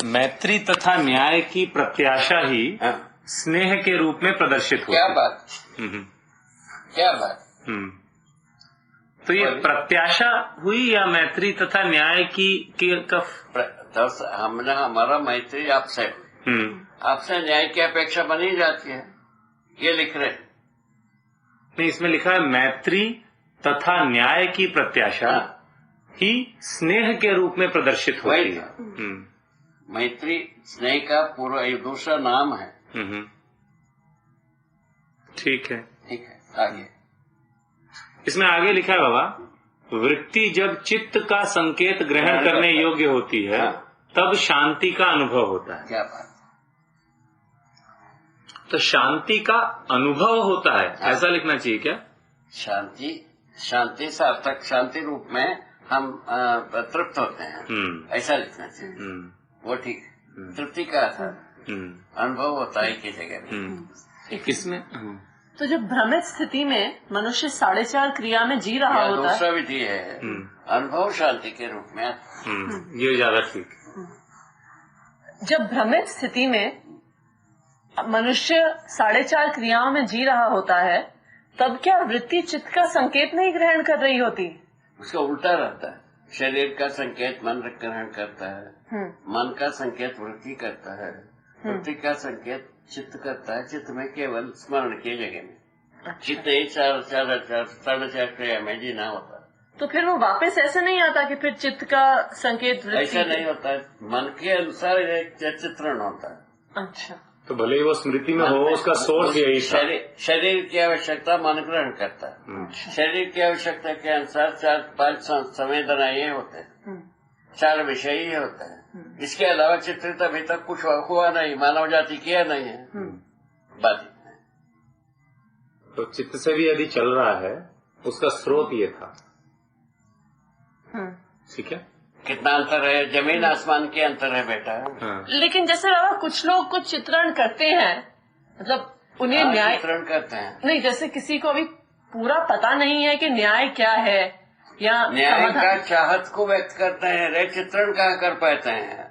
मैत्री तथा न्याय की प्रत्याशा ही स्नेह के रूप में प्रदर्शित होती है। क्या बात, क्या बात। तो ये प्रत्याशा हुई या मैत्री तथा न्याय की हमने हमारा मैत्री आपसे, आपसे न्याय की अपेक्षा बनी जाती है, ये लिख रहे नहीं। इसमें लिखा है मैत्री तथा न्याय की प्रत्याशा ही स्नेह के रूप में प्रदर्शित होती है। मैत्री स्नेह का पूरा एक दूसरा नाम है। ठीक है, ठीक है। आगे इसमें आगे लिखा है बाबा, वृत्ति जब चित्त का संकेत ग्रहण करने योग्य होती है तब शांति का अनुभव होता है। क्या बात। तो शांति का अनुभव होता है, ऐसा लिखना चाहिए क्या? शांति, शांति सार्थक, शांति रूप में हम तृप्त होते हैं, ऐसा लिखना चाहिए। वो ठीक, तृप्ति का था, अनुभव होता है की जगह में। किसमें? तो जब भ्रमित स्थिति में मनुष्य 4.5 क्रिया में जी रहा होता है, दूसरा विधि है अनुभव शांति के रूप में। ये ज्यादा ठीक। जब भ्रमित स्थिति में मनुष्य 4.5 क्रियाओं में जी रहा होता है तब क्या वृत्ति चित्त का संकेत नहीं ग्रहण कर रही होती? उसका उल्टा रहता है। शरीर का संकेत मन ग्रहण करता है, मन का संकेत वृत्ति करता है, वृत्ति का संकेत चित्त करता है। चित्त में केवल स्मरण की जगह में चित्त ही 4.5 क्रिया में जीना होता है। तो फिर वो वापस ऐसे नहीं आता कि फिर चित्त का संकेत वृत्ति? ऐसा नहीं होता है, मन के अनुसार चित्रण होता है। अच्छा, तो भले ही वो स्मृति में हो, उसका सोर्स यही था। शरीर की आवश्यकता मन ग्रहण करता है। शरीर की आवश्यकता के अनुसार 4-5 संवेदनाएं होते हैं, 4 विषय ही होते हैं। इसके अलावा चित्रित अभी तक कुछ हुआ नहीं, मानव जाति किया नहीं है। बात तो चित्त से भी यदि चल रहा है, उसका स्रोत ये था। ठीक है, कितना अंतर है, जमीन आसमान के अंतर है बेटा। लेकिन जैसे बाबा कुछ लोग कुछ चित्रण करते हैं, मतलब उन्हें न्याय चित्रण करते हैं नहीं, जैसे किसी को अभी पूरा पता नहीं है कि न्याय क्या है या न्याय का चाहत को व्यक्त करते हैं, रे चित्रण कहाँ कर पाते हैं,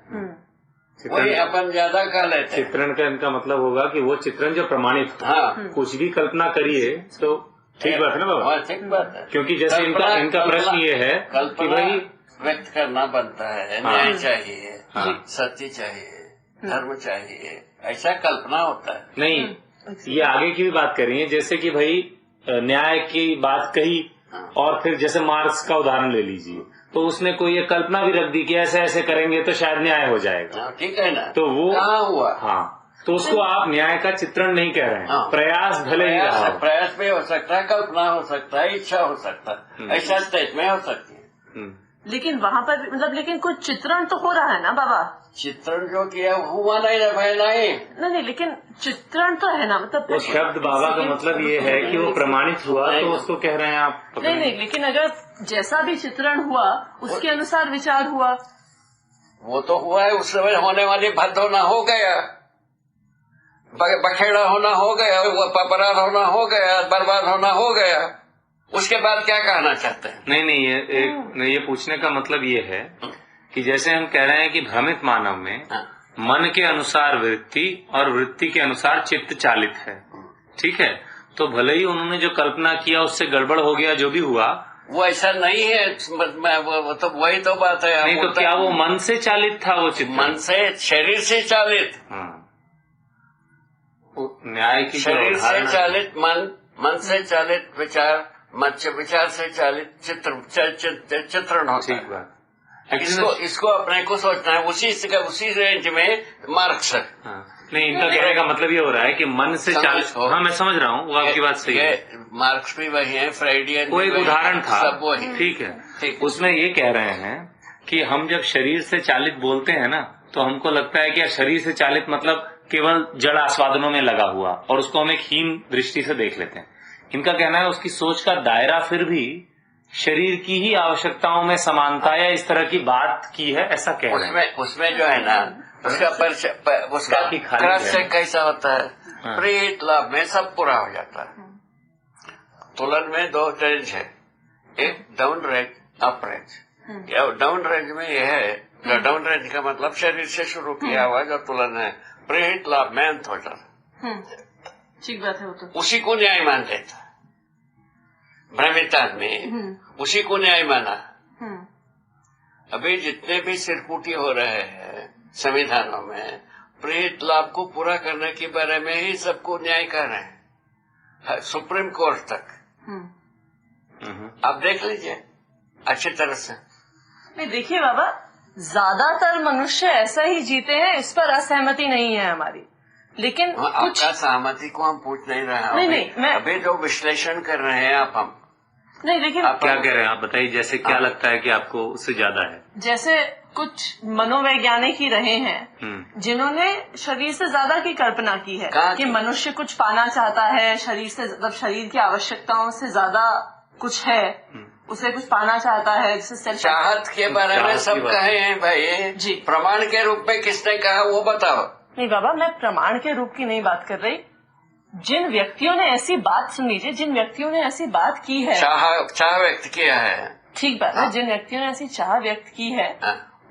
वही अपन ज्यादा कर लेते हैं। चित्रण का इनका मतलब होगा कि वो चित्रण जो प्रमाणित हो। कुछ भी कल्पना करिए तो ठीक बात है ना बाबा? ठीक बात है, क्योंकि जैसे इनका प्रश्न ये है कि भाई व्यक्त करना बनता है, न्याय चाहिए, सत्य चाहिए, धर्म चाहिए, ऐसा कल्पना होता है। नहीं, ये आगे की भी बात कर रही है, जैसे कि भाई न्याय की बात कही और फिर जैसे मार्क्स का उदाहरण ले लीजिए, तो उसने कोई ये कल्पना भी रख दी कि ऐसे ऐसे करेंगे तो शायद न्याय हो जाएगा। ठीक है ना, तो वो कहाँ हुआ? तो उसको आप न्याय का चित्रण नहीं कह रहे हैं। प्रयास भले ही रहा, प्रयास भी हो सकता है, कल्पना हो सकता है, इच्छा हो सकता है, ऐसा स्टेट में हो सकती है। लेकिन वहाँ पर मतलब लेकिन कुछ चित्रण तो हो रहा है ना बाबा? चित्रण जो किया हुआ नहीं नहीं, लेकिन चित्रण तो है ना, मतलब वो शब्द बाबा का मतलब ये है कि वो प्रमाणित हुआ, तो उसको कह रहे हैं आप। नहीं, लेकिन अगर जैसा भी चित्रण हुआ उसके अनुसार विचार हुआ, वो तो हुआ है। उस समय होने वाली भद्द होना हो गया, बखेड़ा होना हो गया, अपराध होना हो गया, बर्बाद होना हो गया, उसके बाद क्या कहना चाहते हैं? नहीं, ये पूछने का मतलब ये है कि जैसे हम कह रहे हैं कि भ्रमित मानव में मन के अनुसार वृत्ति और वृत्ति के अनुसार चित्त चालित है। ठीक है, तो भले ही उन्होंने जो कल्पना किया उससे गड़बड़ हो गया, जो भी हुआ वो ऐसा नहीं है। वो तो वही तो बात है। नहीं, तो क्या वो मन से चालित था? वो चित्त मन से, शरीर से चालित, न्याय की शरीर से चालित मन से चालित विचार, विचार से चालित चित्रण होता है। इसको अपने को सोचना है, उसी रेंज में मार्क्स है। नहीं, इनका कहने का मतलब ये हो रहा है कि मन से चालित। हाँ, मैं समझ रहा हूँ, वो आपकी बात सही है। मार्क्स भी वही है, फ्राइडियन वो एक उदाहरण था, सब वही। ठीक है। उसमें ये कह रहे हैं कि हम जब शरीर से चालित बोलते हैं ना, तो हमको लगता है कि शरीर से चालित मतलब केवल जड़ आस्वादनों में लगा हुआ, और उसको हम एक हीन दृष्टि से देख लेते हैं। इनका कहना है उसकी सोच का दायरा फिर भी शरीर की ही आवश्यकताओं में समानता या इस तरह की बात की है, ऐसा कह रहे हैं। उसमें जो है ना, उसका क्रस से कैसा होता है, प्रीत लाभ में सब पूरा हो जाता है। तुलन में 2 रेंज है, एक down range, up range. Down range में यह है जो डाउन रेंज का मतलब शरीर से शुरू किया हुआ जो तुलन है, प्रीहित लाभ में थोड़ा ठीक बात है वो तो। उसी को न्याय मान लेता भ्रमित आदमी, उसी को न्याय माना। अभी जितने भी सिरकुटी हो रहे हैं संविधानों में, प्रीहित लाभ को पूरा करने के बारे में ही सबको न्याय कर रहे हैं, सुप्रीम कोर्ट तक। आप देख लीजिए अच्छी तरह से। नहीं देखिए बाबा, ज्यादातर मनुष्य ऐसा ही जीते हैं, इस पर असहमति नहीं है हमारी, लेकिन कुछ आपका सहमति को हम पूछ नहीं रहे हैं। नहीं, मैं अभी जो विश्लेषण कर रहे हैं हम नहीं, लेकिन आप क्या कह रहे हैं? आप बताइए, जैसे क्या लगता है कि आपको उससे ज्यादा है? जैसे कुछ मनोवैज्ञानिक ही रहे हैं जिन्होंने शरीर से ज्यादा की कल्पना की है कि मनुष्य कुछ पाना चाहता है, शरीर से मतलब शरीर की आवश्यकताओं से ज्यादा कुछ है, उसे कुछ पाना चाहता है, जिससे चाहत के बारे में सब कहे हैं भाई जी। प्रमाण के रूप में किसने कहा वो बताओ। नहीं बाबा, मैं प्रमाण के रूप की नहीं बात कर रही। जिन व्यक्तियों ने ऐसी बात, सुन लीजिए, जिन व्यक्तियों ने ऐसी बात की है, चाह व्यक्त किया है, ठीक बात है, जिन व्यक्तियों ने ऐसी चाह व्यक्त की है,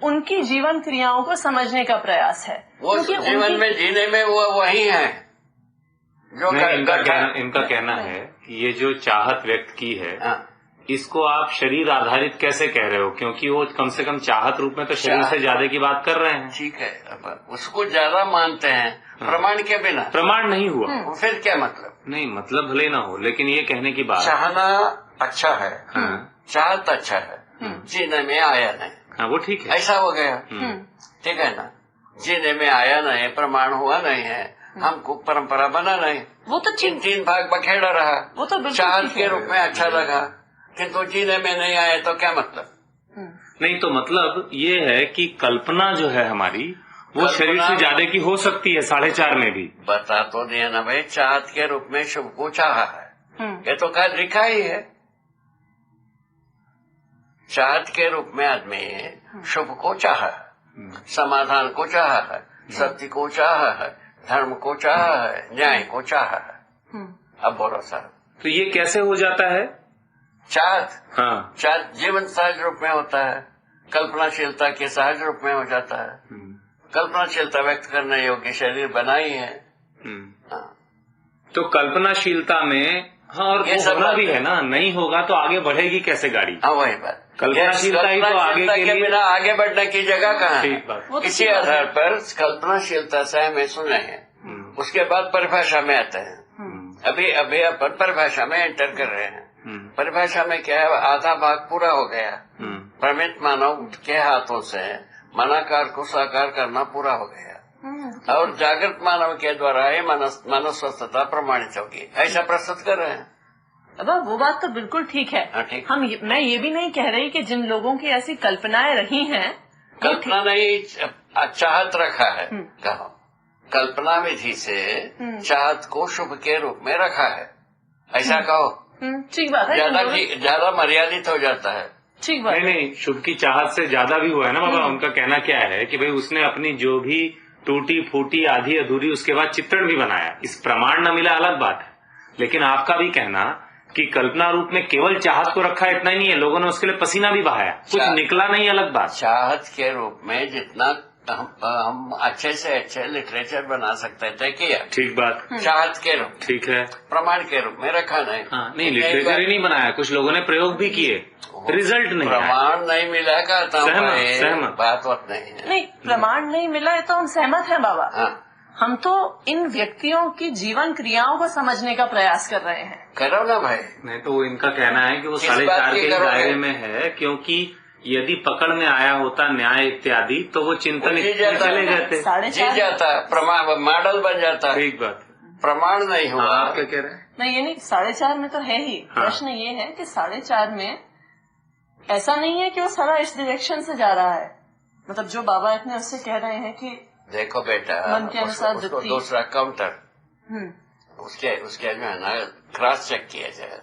उनकी जीवन क्रियाओं को समझने का प्रयास है। वो जीवन में जीने में वो वही है जो इनका कहना है कि ये जो चाहत व्यक्त की है, इसको आप शरीर आधारित कैसे कह रहे हो? क्योंकि वो कम से कम चाहत रूप में तो शरीर से ज्यादा की बात कर रहे हैं। ठीक है, उसको ज्यादा मानते हैं प्रमाण के बिना। प्रमाण नहीं हुआ फिर क्या मतलब? नहीं मतलब भले ना हो, लेकिन ये कहने की बात, चाहना अच्छा है, चाहत अच्छा है, जीने में आया नहीं। हाँ वो ठीक है, ऐसा हो गया, ठीक है ना। जीने में आया नहीं, प्रमाण हुआ नहीं है, हमको परंपरा बना नहीं, वो तो तीन भाग बखेड़ा रहा। वो तो चाहत के रूप में अच्छा लगा, किंतु जीने में नहीं आए तो क्या मतलब? नहीं तो मतलब ये है कि कल्पना जो है हमारी, वो शरीर से ज्यादा की हो सकती है 4.5 में भी। बता तो दिया ना भाई, चाहत के रूप में शुभ को चाहा है, ये तो कल लिखा ही है। चाहत के रूप में आदमी शुभ को चाहा है, समाधान को चाहा है, सत्य को चाहा है, धर्म को चाहा है, न्याय को चाहा है। अब बोलो सर, तो ये कैसे हो जाता है? चाहत, हाँ, चाहत जीवन सहज रूप में होता है, कल्पनाशीलता के सहज रूप में हो जाता है। कल्पनाशीलता व्यक्त करने योग्य शरीर बनाई है। तो कल्पनाशीलता में, हाँ, और वो होना भी है ना, नहीं होगा तो आगे बढ़ेगी कैसे गाड़ी? हाँ वही बात, कल्पनाशीलता ही तो आगे के बिना आगे बढ़ने की जगह कहाँ है? ठीक बात। इसी आधार पर कल्पनाशीलता से हमें सुने हैं, उसके बाद परिभाषा में आते हैं। अभी अपन परिभाषा में एंटर कर रहे हैं। परिभाषा में क्या है, आधा भाग पूरा हो गया। भ्रमित मानव के हाथों से मनाकार को साकार करना पूरा हो गया, और जागृत मानव के द्वारा ही मनस्वस्थता प्रमाणित होगी, ऐसा प्रस्तुत कर रहे हैं। अब वो बात तो बिल्कुल ठीक है। मैं ये भी नहीं कह रही कि जिन लोगों की ऐसी कल्पनाएं रही हैं, कल्पना नहीं, चाहत रखा है, कहो कल्पना विधि से चाहत को शुभ के रूप में रखा है, ऐसा कहो। ठीक बात है, ज्यादा मर्यादित हो जाता है। ठीक बात नहीं, शुभ की चाहत से ज्यादा भी हुआ है ना बाबा। उनका कहना क्या है कि भाई उसने अपनी जो भी टूटी फूटी आधी अधूरी उसके बाद चित्रण भी बनाया, इस प्रमाण न मिला अलग बात है, लेकिन आपका भी कहना कि कल्पना रूप में केवल चाहत को रखा इतना ही नहीं है, लोगों ने उसके लिए पसीना भी बहाया, कुछ निकला नहीं, अलग बात। चाहत के रूप में जितना हम अच्छे से अच्छे लिटरेचर बना सकते थे किया, ठीक बात, चाहत के रूप, ठीक है, प्रमाण के रूप में रखा नहीं। हाँ, नहीं लिटरेचर ही नहीं बनाया, कुछ लोगों ने प्रयोग भी किए, रिजल्ट नहीं, प्रमाण नहीं मिला, कहता हूँ सहमत, बात नहीं है। नहीं, प्रमाण नहीं मिला है तो हम सहमत हैं बाबा। हम तो इन व्यक्तियों की जीवन क्रियाओं को समझने का प्रयास कर रहे हैं। करो ना भाई। नहीं तो इनका कहना है कि वो 4.5 के दायरे में है, क्योंकि यदि पकड़ में आया होता न्याय इत्यादि तो वो चिंतन चले जाते, जीत जाता, प्रमाण मॉडल बन जाता। ठीक बात, प्रमाण नहीं हुआ। आप क्या कह रहे हैं? नहीं, ये नहीं, 4.5 में तो है ही। प्रश्न ये है कि 4.5 में ऐसा नहीं है कि वो सारा इस डायरेक्शन से जा रहा है, मतलब जो बाबा इतने उससे कह रहे हैं कि देखो बेटा, मन के अनुसार उसको दूसरा काउंटर उसके जो है ना क्रॉस चेक किया जाए।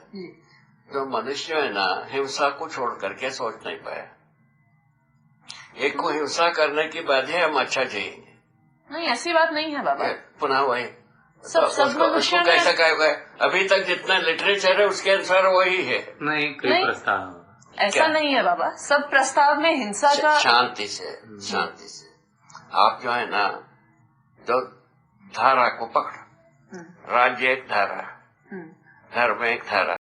जो मनुष्य है ना हिंसा को छोड़ करके सोच नहीं पाया, एक को हिंसा करने के बाद ही हम अच्छा जिएंगे। नहीं, ऐसी बात नहीं है बाबा। पुनः वही सब मनुष्य कैसा कहा गया, अभी तक जितना लिटरेचर है उसके अनुसार वही है। नहीं, कोई प्रस्ताव ऐसा नहीं है बाबा, सब प्रस्ताव में हिंसा का शांति से आप जो है ना, तो धारा को पकड़ो। राज्य एक धारा, धर्म एक धारा।